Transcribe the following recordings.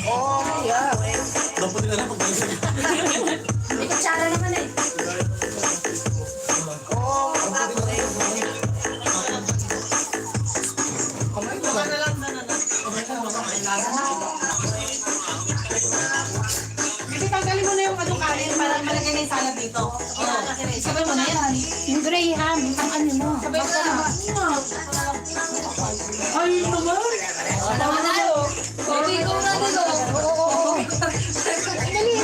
Oh, yeah. Dapat nila lang pag-alis. May kutsara naman eh. Oh, kamay ko na lang na. Kasi tanggalin mo na yung kanin para malagay na yung salad dito. Sabay mo na yan. Yung graham, ang ano mo. Sabay mo na. Ay, naman. Tama na. Hindi ko na dito. Oo. Dali, dali.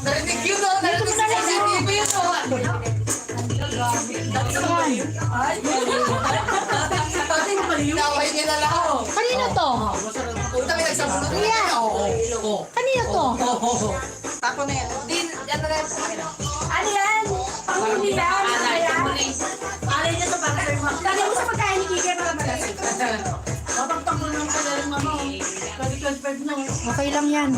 Narinig yun o. Narinig sa CCTV yun o. Naway niya na lang. Kanino to? Punta may nagsabunod. Yan. Kanino to? Tako na yan. Din, yan na rin. Ano yan? Panghuli yan. Alay niya sa pagkain mo. Lagi mo sa pagkain ni Kike para malasig. Mapagtanggol ng pala yung mama. 25 na. Okay lang yan.